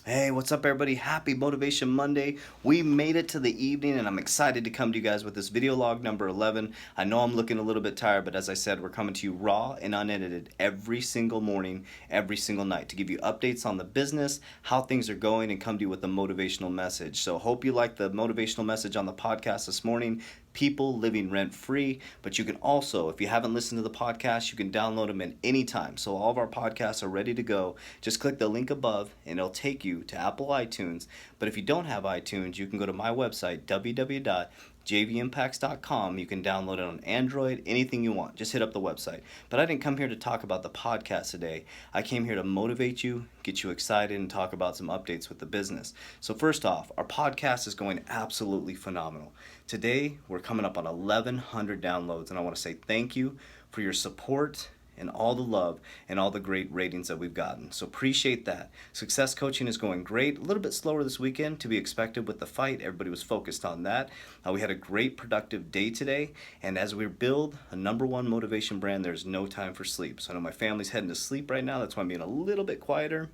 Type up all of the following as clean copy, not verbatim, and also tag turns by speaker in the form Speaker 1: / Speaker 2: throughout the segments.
Speaker 1: Hey, what's up, everybody? Happy Motivation Monday. We made it to the evening, and I'm excited to come to you guys with this video log number 11. I know I'm looking a little bit tired, but as I said, we're coming to you raw and unedited every single morning, every single night to give you updates on the business, how things are going, and come to you with a motivational message. So, hope you like the motivational message on the podcast this morning. People living rent free, but you can also, if you haven't listened to the podcast, you can download them at any time. So all of our podcasts are ready to go. Just click the link above and it'll take you to Apple iTunes. But if you don't have iTunes, you can go to my website, www.jvimpacts.com. You can download it on Android, anything you want. Just hit up the website. But I didn't come here to talk about the podcast today. I came here to motivate you, get you excited, and talk about some updates with the business. So first off, our podcast is going absolutely phenomenal. Today, we're coming up on 1,100 downloads, and I want to say thank you for your support and all the love and all the great ratings that we've gotten. So appreciate that. Success coaching is going great. A little bit slower this weekend, to be expected with the fight. Everybody was focused on that. We had a great productive day today, and as we build a number one motivation brand, there's no time for sleep. So I know my family's heading to sleep right now. That's why I'm being a little bit quieter.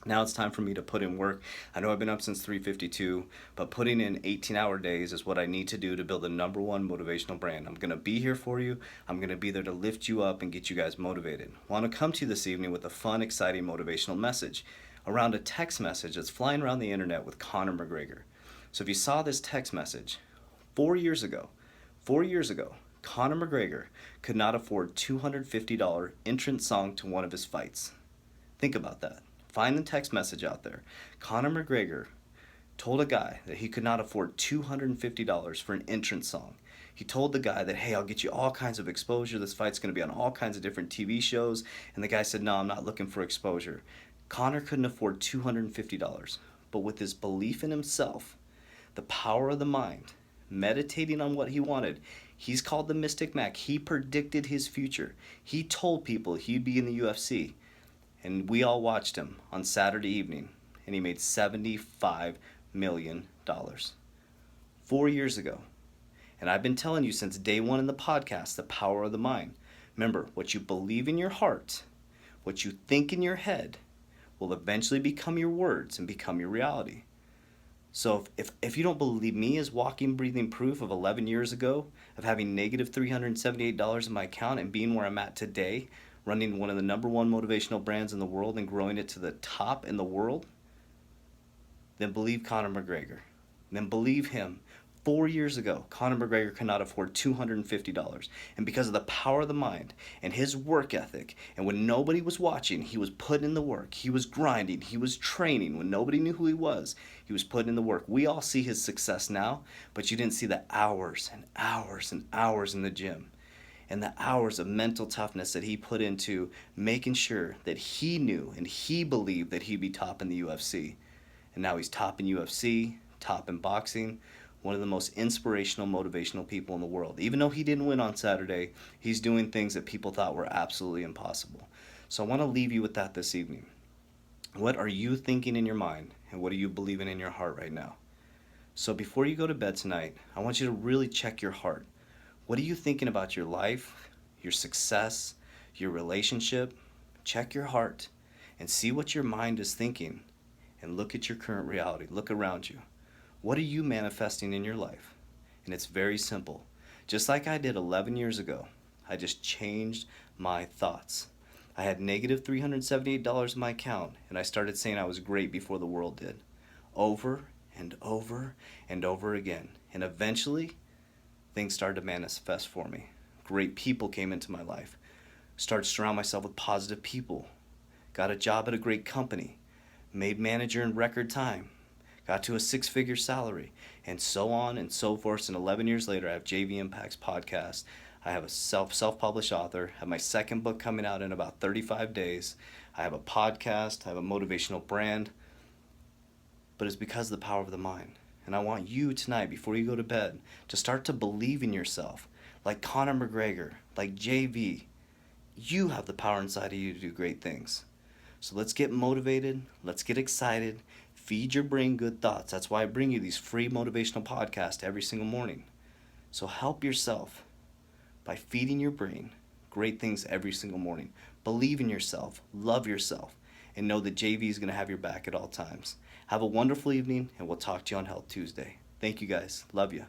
Speaker 1: Now it's time for me to put in work. I know I've been up since 3:52, but putting in 18-hour days is what I need to do to build the number one motivational brand. I'm going to be here for you. I'm going to be there to lift you up and get you guys motivated. I want to come to you this evening with a fun, exciting, motivational message around a text message that's flying around the internet with Conor McGregor. So if you saw this text message, 4 years ago, Conor McGregor could not afford $250 entrance song to one of his fights. Think about that. Find the text message out there. Conor McGregor told a guy that he could not afford $250 for an entrance song. He told the guy that, hey, I'll get you all kinds of exposure. This fight's going to be on all kinds of different TV shows. And the guy said, no, I'm not looking for exposure. Conor couldn't afford $250. But with his belief in himself, the power of the mind, meditating on what he wanted, he's called the Mystic Mac. He predicted his future. He told people he'd be in the UFC. And we all watched him on Saturday evening, and he made $75 million 4 years ago. And I've been telling you since day one in the podcast, the power of the mind. Remember, what you believe in your heart, what you think in your head, will eventually become your words and become your reality. So if you don't believe me as walking, breathing proof of 11 years ago, of having negative $378 in my account and being where I'm at today, running one of the number one motivational brands in the world and growing it to the top in the world, then believe Conor McGregor. Then believe him. 4 years ago, Conor McGregor could not afford $250. And because of the power of the mind and his work ethic, and when nobody was watching, he was putting in the work. He was grinding. He was training. When nobody knew who he was putting in the work. We all see his success now, but you didn't see the hours and hours and hours in the gym, and the hours of mental toughness that he put into making sure that he knew and he believed that he'd be top in the UFC. And now he's top in UFC, top in boxing, one of the most inspirational, motivational people in the world. Even though he didn't win on Saturday, he's doing things that people thought were absolutely impossible. So I want to leave you with that this evening. What are you thinking in your mind, and what are you believing in your heart right now? So before you go to bed tonight, I want you to really check your heart. What are you thinking about your life, your success, your relationship? Check your heart and see what your mind is thinking, and look at your current reality. Look around you. What are you manifesting in your life? And it's very simple. Just like I did 11 years ago, I just changed my thoughts. I had negative $378 in my account, and I started saying I was great before the world did. Over and over and over again. And eventually, things started to manifest for me. Great people came into my life. Started to surround myself with positive people. Got a job at a great company. Made manager in record time. Got to a 6-figure salary. And so on and so forth. And 11 years later, I have Jvimpacts podcast. I have a self-published author. I have my second book coming out in about 35 days. I have a podcast. I have a motivational brand. But it's because of the power of the mind. And I want you tonight, before you go to bed, to start to believe in yourself. Like Conor McGregor, like JV. You have the power inside of you to do great things. So let's get motivated. Let's get excited. Feed your brain good thoughts. That's why I bring you these free motivational podcasts every single morning. So help yourself by feeding your brain great things every single morning. Believe in yourself. Love yourself. and know that JV is going to have your back at all times. Have a wonderful evening, and we'll talk to you on Health Tuesday. Thank you guys. Love you.